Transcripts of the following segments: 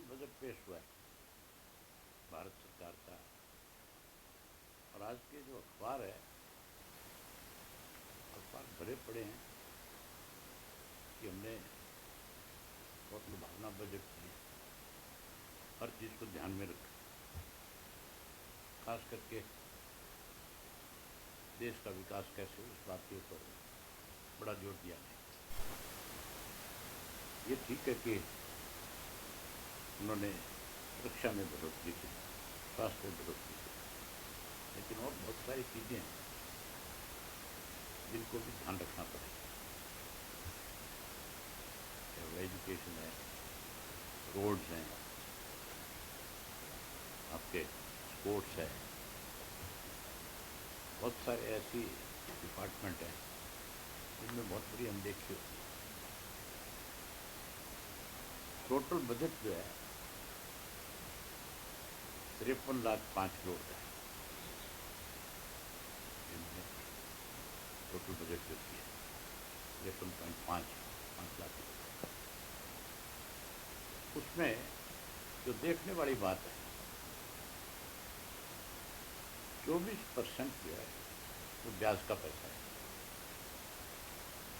Budget पेश हुआ है भारत सरकार का। और आज के जो अखबार है, अखबार भरे पड़े हैं कि हमने बहुत लुभावना बजट दिया, हर चीज़ को ध्यान में रखा, खास करके देश का विकास कैसे हो इस बात के ऊपर बड़ा जोर दिया गया। ये ठीक है कि उन्होंने रक्षा में बढ़ोतरी की, स्वास्थ्य में बढ़ोतरी की, लेकिन और बहुत सारी चीज़ें हैं जिनको भी ध्यान रखना पड़ेगा। चाहे वो एजुकेशन है, रोड्स हैं, आपके स्पोर्ट्स है, बहुत सारे ऐसी डिपार्टमेंट हैं जिनमें बहुत बड़ी अनदेखी होती है। टोटल बजट जो है 53,05,00,000 का है। टोटल बजट जो किया 53.5 लाख रुपये। उसमें जो देखने वाली बात है, 24% जो है वो ब्याज का पैसा है।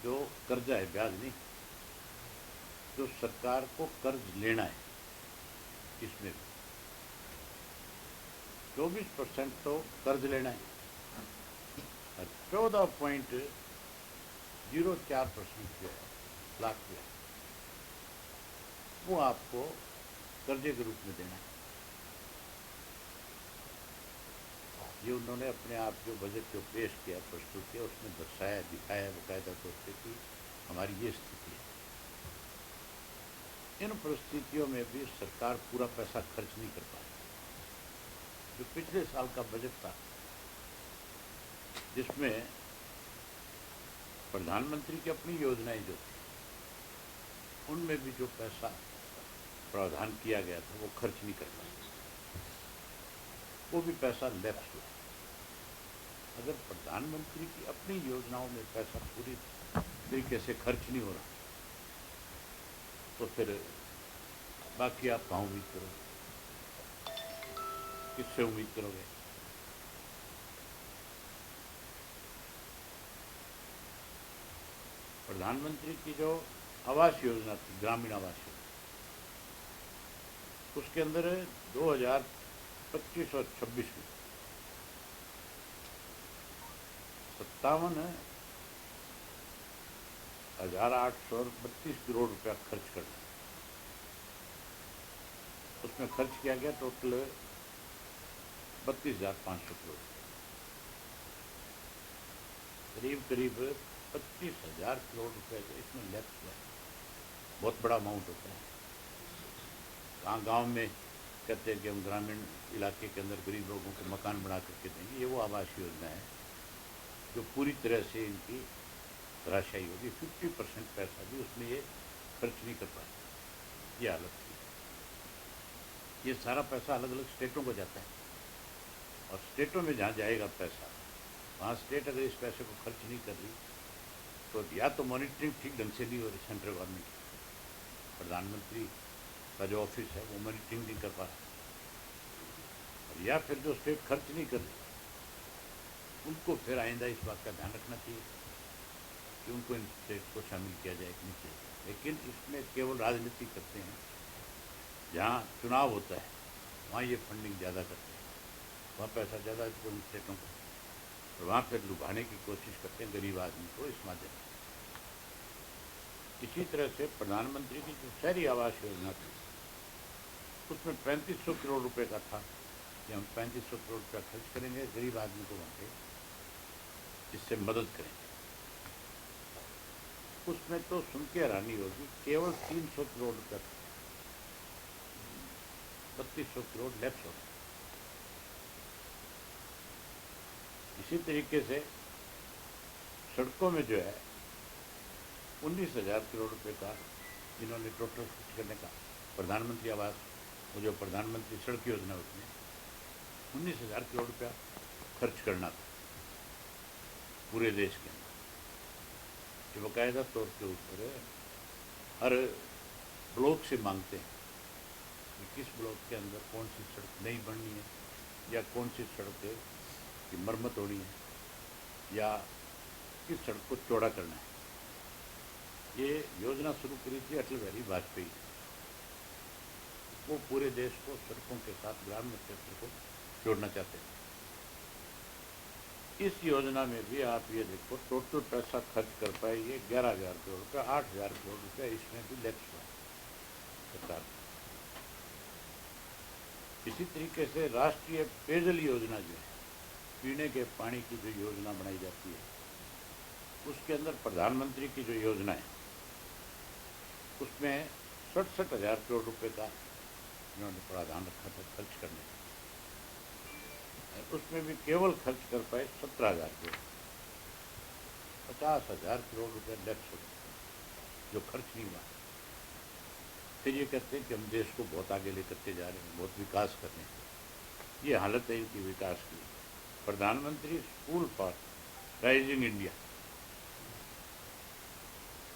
जो कर्जा है, ब्याज नहीं, जो सरकार को कर्ज लेना है, इसमें 24% तो कर्ज लेना है और 14.04% जो है लाख जो है वो आपको कर्जे के रूप में देना है। ये उन्होंने अपने आप जो बजट जो पेश किया, प्रस्तुत किया, उसमें दर्शाया, दिखाया बाकायदा तौर पे कि हमारी ये स्थिति है। इन परिस्थितियों में भी सरकार पूरा पैसा खर्च नहीं कर पाई। जो पिछले साल का बजट था, जिसमें प्रधानमंत्री की अपनी योजनाएं जो थी, उनमें भी जो पैसा प्रावधान किया गया था वो खर्च नहीं कर पाए, वो भी पैसा लैप्स हुआ। अगर प्रधानमंत्री की अपनी योजनाओं में पैसा पूरी तरीके से खर्च नहीं हो रहा, तो फिर बाकी आप कहाँ उम्मीद करोगे, किससे उम्मीद करोगे? प्रधानमंत्री की जो आवास योजना थी, ग्रामीण आवास योजना, उसके अंदर 2025 और 26 में 57,832 करोड़ रुपया खर्च करना। उसमें खर्च किया गया टोटल 32,500 करोड़, करीब करीब 25,000 करोड़ रुपए जो इसमें लैप्स हुआ है। बहुत बड़ा अमाउंट होता है। कहाँ गांव में कहते हैं कि हम ग्रामीण इलाके के अंदर गरीब लोगों को मकान बना करके देंगे, ये वो आवास योजना है जो पूरी तरह से इनकी धराशायी होगी। 50% पैसा भी उसमें ये खर्च नहीं कर पाए, ये हालत थी। ये सारा पैसा अलग अलग स्टेटों को जाता है, और स्टेटों में जहाँ जाएगा पैसा, वहाँ स्टेट अगर इस पैसे को खर्च नहीं कर रही, तो या तो मॉनिटरिंग ठीक ढंग से नहीं हो रही सेंट्रल गवर्नमेंट की, प्रधानमंत्री का जो ऑफिस है वो मॉनिटरिंग नहीं कर पा रहा, और या फिर जो स्टेट खर्च नहीं कर रही, उनको फिर आइंदा इस बात का ध्यान रखना चाहिए कि उनको इन स्टेट को शामिल किया जाए कि नहीं किया जाए। लेकिन इसमें केवल राजनीति करते हैं। जहाँ चुनाव होता है वहाँ ये फंडिंग ज़्यादा करते हैं, वहाँ पैसा ज़्यादा देते हैं उन स्टेटों को, और वहाँ फिर लुभाने की कोशिश करते हैं गरीब आदमी को इस माध्यम से। इसी तरह से प्रधानमंत्री की जो शहरी आवास योजना थी, उसमें 3500 करोड़ रुपए का था कि हम 3500 करोड़ रुपया खर्च करेंगे गरीब आदमी को वहाँ पे, जिससे मदद करेंगे। उसमें तो सुन के हैरानी होगी, केवल 300 करोड़ रुपया, 3200 करोड़ लैप्स हो गए। इसी तरीके से सड़कों में जो है 19,000 करोड़ रुपए का इन्होंने टोटल खर्च करने का, प्रधानमंत्री आवास, वो जो प्रधानमंत्री सड़क योजना, उसमें 19,000 करोड़ रुपया खर्च करना था पूरे देश के अंदर। ये बाकायदा तौर के ऊपर हर ब्लॉक से मांगते हैं कि किस ब्लॉक के अंदर कौन सी सड़क नहीं बननी है या कौन सी सड़क की मरम्मत होनी है या किस सड़क को चौड़ा करना है। ये योजना शुरू करी थी अटल बिहारी वाजपेयी। वो पूरे देश को सड़कों के साथ ग्रामीण क्षेत्र को जोड़ना चाहते थे। इस योजना में भी आप ये देखो टोटल पैसा खर्च कर पाए ये 11,000 करोड़ रुपया, 8,000 करोड़ रुपया इसमें भी लैप्स हुआ सरकार। इसी तरीके से राष्ट्रीय पेयजल योजना जो है, पीने के पानी की जो योजना बनाई जाती है, उसके अंदर प्रधानमंत्री की जो योजना है उसमें 67,000 करोड़ रुपए का इन्होंने प्रावधान रखा था खर्च करने का। उसमें भी केवल खर्च कर पाए 17,000 करोड़। 50,000 करोड़ रुपए लैप्स हो गए जो खर्च नहीं हुआ। फिर ये कहते हैं कि हम देश को बहुत आगे लेकर जा रहे हैं, बहुत विकास कर रहे हैं। ये हालत है इनकी विकास की। प्रधानमंत्री स्कूल फॉर राइजिंग इंडिया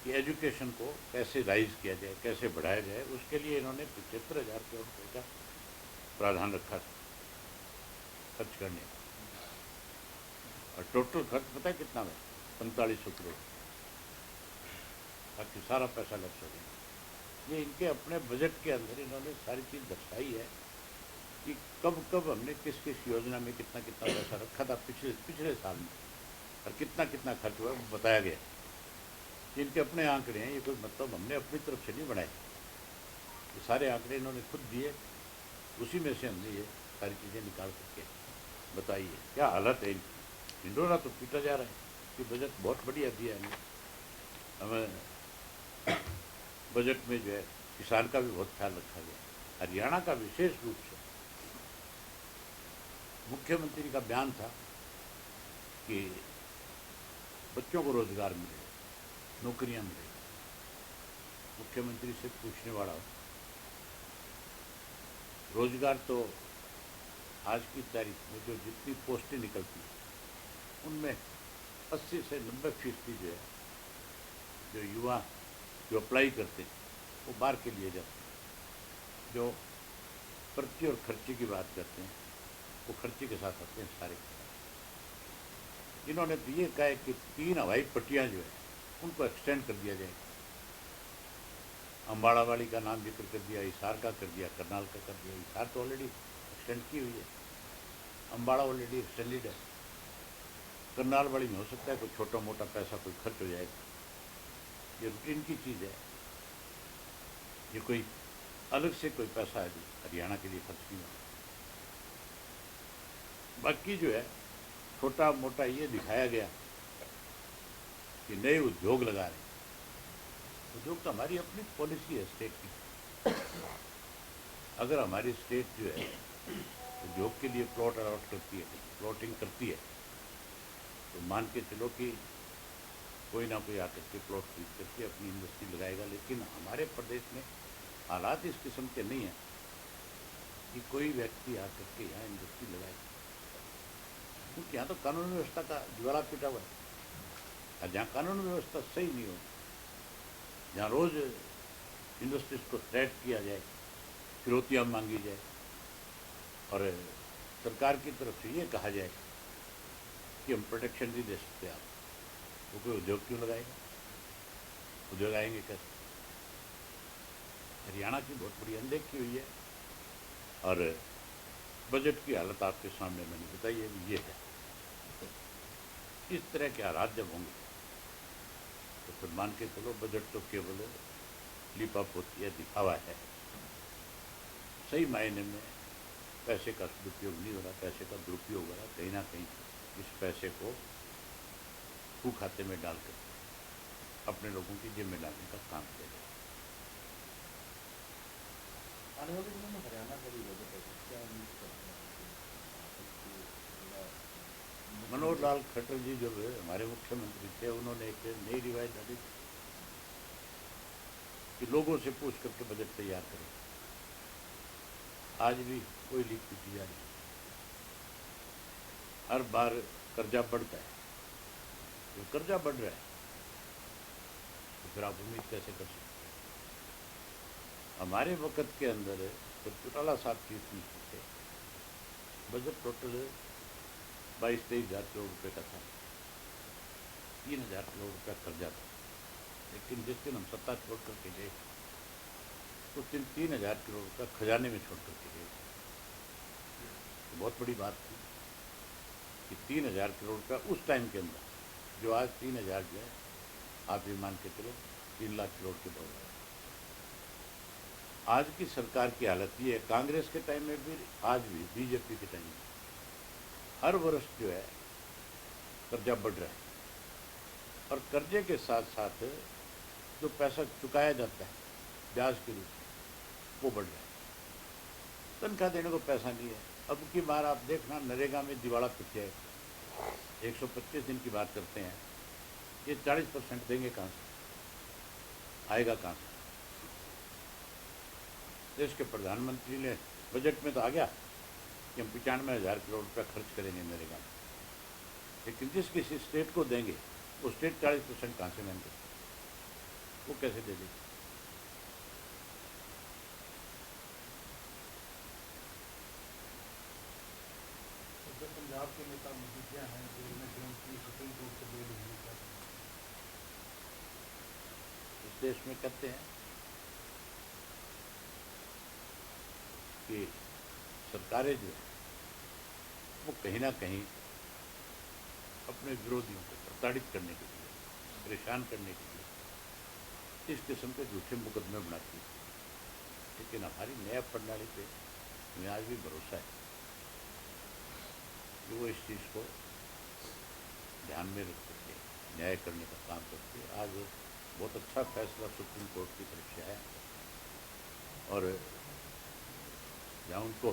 कि एजुकेशन को कैसे राइज किया जाए, कैसे बढ़ाया जाए, उसके लिए इन्होंने 75,000 करोड़ रुपये का प्रावधान रखा था खर्च करने का। और टोटल खर्च पता है कितना है? 4500 करोड़। बाकी सारा पैसा लैप्स हो गया। ये इनके अपने बजट के अंदर इन्होंने सारी चीज़ दर्शाई है कि कब कब हमने किस किस योजना में कितना कितना पैसा रखा था पिछले साल में और कितना कितना खर्च हुआ वो बताया गया। इनके अपने आंकड़े हैं, ये कोई मतलब हमने अपनी तरफ से नहीं बनाए। ये सारे आंकड़े इन्होंने खुद दिए, उसी में से हमने ये सारी चीज़ें निकाल करके बताई है। क्या हालत है इनकी। इंडोरा तो पीटा जा रहा है कि बजट बहुत बढ़िया दिया है हमें। बजट में जो है किसान का भी बहुत ख्याल रखा गया। हरियाणा का विशेष रूप से मुख्यमंत्री का बयान था कि बच्चों को रोजगार मिले, नौकरियां मिले। मुख्यमंत्री से पूछने वाला हो, रोजगार तो आज की तारीख में जो जितनी पोस्टें निकलती हैं उनमें 80 से 90% जो है जो युवा जो अप्लाई करते हैं वो बाहर के लिए जाते हैं। जो पर्ची और खर्चे की बात करते हैं वो खर्चे के साथ आते हैं सारे। इन्होंने तो ये कहा है कि 3 हवाई पट्टियाँ जो है उनको एक्सटेंड कर दिया जाएगा। अम्बाड़ा वाली का नाम जिक्र कर दिया, हिसार का कर दिया, करनाल का कर दिया। हिसार तो ऑलरेडी एक्सटेंड की हुई है, अम्बाड़ा ऑलरेडी एक्सटेंडेड है। करनाल वाली में हो सकता है कोई छोटा मोटा पैसा कोई खर्च हो जाएगा, ये रूटीन की चीज़ है। ये कोई अलग से कोई पैसा है जो हरियाणा के लिए खर्च नहीं हुआ। बाकी जो है छोटा मोटा ये दिखाया गया कि नए उद्योग लगा रहे हैं। उद्योग तो हमारी अपनी पॉलिसी है स्टेट की। अगर हमारी स्टेट जो है उद्योग के लिए प्लॉट अलॉट करती है, प्लॉटिंग करती है, तो मान के चलो कि कोई ना कोई आकर के प्लॉट खरीद करके अपनी इंडस्ट्री लगाएगा। लेकिन हमारे प्रदेश में हालात इस किस्म के नहीं हैं कि कोई व्यक्ति आकर के यहाँ इंडस्ट्री लगाएगा, क्योंकि यहाँ तो कानून व्यवस्था का ज्वाला पिटा हुआ है। और जहाँ कानून व्यवस्था सही नहीं हो, जहाँ रोज़ इंडस्ट्रीज को थ्रेट किया जाए, फिरौतियाँ मांगी जाए और सरकार की तरफ से ये कहा जाए कि हम प्रोटेक्शन नहीं दे सकते आप, वो कोई उद्योग क्यों लगाएगा? उद्योग आएंगे कैसे? हरियाणा की बहुत बड़ी अनदेखी हुई है। और बजट की हालत आपके सामने मैंने बताई है, ये है। इस तरह के हालात जब होंगे तो फिर मान के चलो बजट तो केवल लिपापोती है, दिखावा है। सही मायने में पैसे का सदुपयोग नहीं हो रहा, पैसे का दुरुपयोग हो रहा। कहीं ना कहीं इस पैसे को फू खाते में डालकर अपने लोगों की जेब में डालने का काम किया जाए। आने वाले दिनों में हरियाणा का भी बजट है, क्या उम्मीद करते हैं? मनोहर लाल खट्टर जी जो हमारे मुख्यमंत्री थे, उन्होंने एक नई रिवायत डाली कि लोगों से पूछ करके बजट तैयार करें। आज भी कोई लीक पीटी जा रही है। हर बार कर्जा बढ़ता है, तो कर्जा बढ़ रहा है तो फिर आप उम्मीद कैसे कर सकते हैं? हमारे वक्त के अंदर तो चौटाला साहब चीफ मिनिस्टर थे, बजट टोटल 22-23 हज़ार करोड़ रुपए का था, 3,000 करोड़ रुपया कर्जा था। लेकिन जिस दिन हम सत्ता छोड़ करके गए उस दिन 3,000 करोड़ रुपया खजाने में छोड़ करके गए। तो बहुत बड़ी बात थी कि 3,000 करोड़ रुपया उस टाइम के अंदर, जो आज 3,000 जो है, आप ये मान के चलो 3 लाख करोड़ के बराबर है। आज की सरकार की हालत ये है, कांग्रेस के टाइम में भी, आज भी बीजेपी के टाइम में, हर वर्ष जो है कर्जा बढ़ रहा है, और कर्जे के साथ साथ जो पैसा चुकाया जाता है ब्याज के रूप में, वो बढ़ रहा है। तनख्वाह देने को पैसा नहीं है। अब की बार आप देखना, नरेगा में दिवाला पिट जाएगा। 125 दिन की बात करते हैं, ये 40% देंगे कहाँ से, आएगा कहाँ से? देश के प्रधानमंत्री ने बजट में तो आ गया कि हम 95,000 करोड़ रुपया खर्च करेंगे नरेगा में, लेकिन जिस किसी स्टेट को देंगे वो स्टेट 40% कहाँ से लेंगे, वो कैसे दे देगी? जो पंजाब के नेता मजीठिया हैं, जो उनकी सुप्रीम कोर्ट से बेल हुई है, इस देश में कहते हैं कि सरकारें जो है वो कहीं ना कहीं अपने विरोधियों को प्रताड़ित करने के लिए, परेशान करने के लिए इस किस्म के झूठे मुकदमे बनाती है। लेकिन हमारी न्याय प्रणाली पे हमें आज भी भरोसा है कि वो इस चीज़ को ध्यान में रख करके न्याय करने का काम करती है। आज बहुत अच्छा फैसला सुप्रीम कोर्ट की तरफ से आया, और जहाँ उनको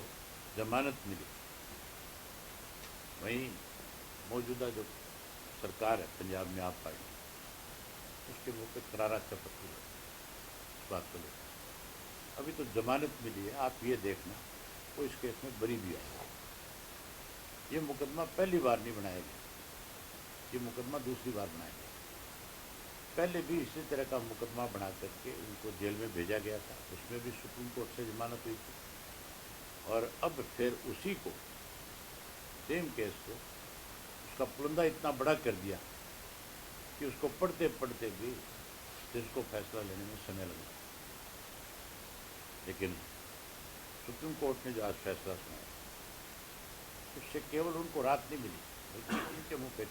जमानत मिली, वहीं मौजूदा जो सरकार है पंजाब में, आप पार्टी, उसके मुँह पे करारा चपत हुआ इस बात को लेकर। अभी तो जमानत मिली है, आप ये देखना वो इस केस में बरी भी है। ये मुकदमा पहली बार नहीं बनाया गया, ये मुकदमा दूसरी बार बनाया गया। पहले भी इसी तरह का मुकदमा बना करके उनको जेल में भेजा गया था, उसमें भी सुप्रीम कोर्ट से जमानत हुई थी, और अब फिर उसी को, सेम केस को, उसका पुलंदा इतना बड़ा कर दिया कि उसको पढ़ते पढ़ते भी जिसको फैसला लेने में समय लगा। लेकिन सुप्रीम कोर्ट ने जो आज फैसला सुनाया, उससे केवल उनको राहत नहीं मिली, बल्कि उनके मुँह पे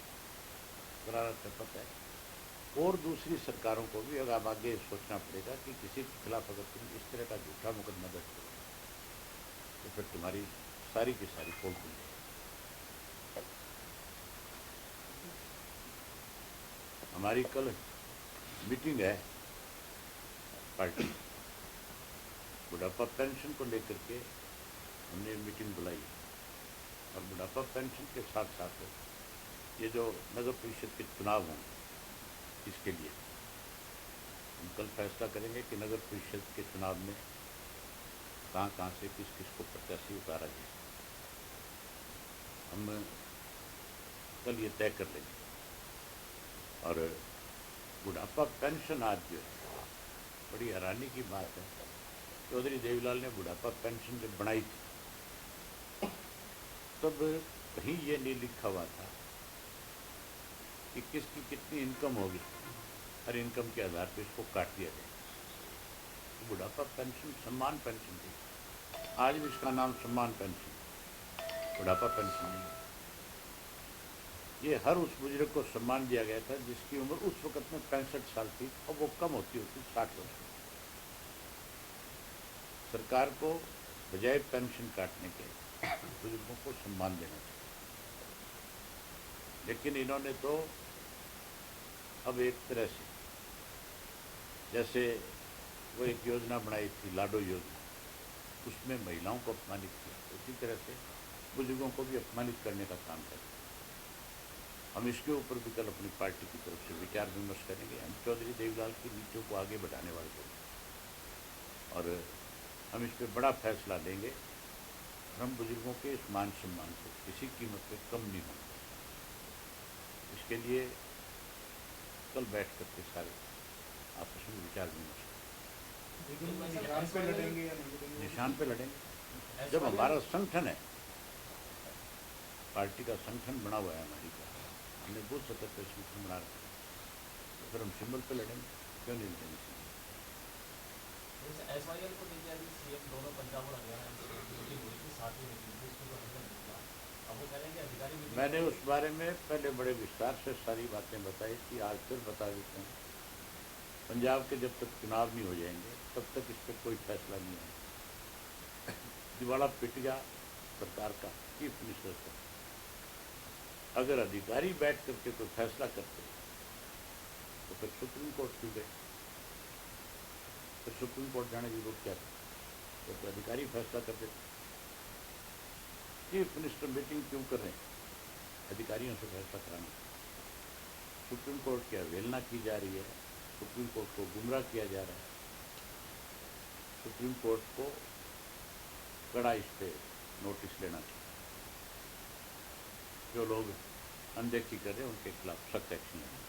करारा चपत है। और दूसरी सरकारों को भी अब आगे सोचना पड़ेगा कि किसी के खिलाफ अगर तुम इस तरह का झूठा मुकदमा दर्ज करो तो फिर तुम्हारी सारी की सारी पोल खुल जाएगी। हमारी कल मीटिंग है पार्टी, बुढ़ापा पेंशन को लेकर के हमने मीटिंग बुलाई है, और बुढ़ापा पेंशन के साथ साथ ये जो नगर परिषद के चुनाव होंगे, इसके लिए हम कल फैसला करेंगे कि नगर परिषद के चुनाव में कहाँ कहाँ से किस किस को प्रत्याशी उतारा जाए। हम कल ये तय कर लेंगे। और बुढ़ापा पेंशन आज जो है, बड़ी हैरानी की बात है, चौधरी देवीलाल ने बुढ़ापा पेंशन जब बनाई थी तब कहीं ये नहीं लिखा हुआ था कि किसकी कितनी इनकम होगी, हर इनकम के आधार पर इसको काट दिया जाए। तो बुढ़ापा पेंशन सम्मान पेंशन थी, आज भी इसका नाम सम्मान पेंशन, बुढ़ापा पेंशन नहीं। ये हर उस बुजुर्ग को सम्मान दिया गया था जिसकी उम्र उस वक्त में 65 साल थी, और वो कम होती होती 60 वर्ष। सरकार को बजाय पेंशन काटने के बुजुर्गों को सम्मान देना चाहिए। लेकिन इन्होंने तो अब एक तरह से, जैसे वो एक योजना बनाई थी लाडो योजना, उसमें महिलाओं को अपमानित किया, उसी तरह से बुजुर्गों को भी अपमानित करने का काम करते। हम इसके ऊपर भी कल अपनी पार्टी की तरफ से विचार विमर्श करेंगे। हम चौधरी देवीलाल की नीतियों को आगे बढ़ाने वाले लोग, और हम इस पर बड़ा फैसला लेंगे। हम बुजुर्गों के इस मान सम्मान को किसी कीमत पे कम नहीं होना। इसके लिए कल बैठ करके सारे आपस में विचार विमर्श लेकिन वो निशान पे लड़ेंगे या नहीं लड़ेंगे? निशान पे लड़ेंगे। जब हमारा संगठन है, पार्टी का संगठन बना हुआ है हमारी का, हमने बूथ सतह पे संगठन बना रखा है, तो फिर हम सिंबल पे लड़ेंगे, क्यों नहीं लड़ेंगे? एसवाईएल को लेकर अभी सीएम दोनों पंजाब और हरियाणा में मीटिंग हुई थी, साथ में मीटिंग थी, उसमें तो हमने निकला। अब वो कह रहे हैं कि अधिकारी मीटिंग मैंने उस बारे में पहले बड़े विस्तार से सारी बातें बताई थी, आज फिर बता देता हूँ। पंजाब के जब तक चुनाव नहीं हो जाएंगे तब तक इस पर कोई फैसला नहीं आएगा। दिवाला पिट गया सरकार का, चीफ मिनिस्टर का। अगर अधिकारी बैठ करके कोई फैसला करते तो फिर सुप्रीम कोर्ट क्यों गए? फिर सुप्रीम कोर्ट जाने की जरूरत क्या थी? तो अधिकारी फैसला कर देते। चीफ मिनिस्टर मीटिंग क्यों कर रहे हैं? अधिकारियों से फैसला कराना। सुप्रीम कोर्ट की अवहेलना की जा रही है, सुप्रीम कोर्ट को गुमराह किया जा रहा है। सुप्रीम कोर्ट को कड़ा इस पे नोटिस लेना चाहिए। जो लोग अनदेखी कर रहे हैं उनके खिलाफ सख्त एक्शन लेना चाहिए।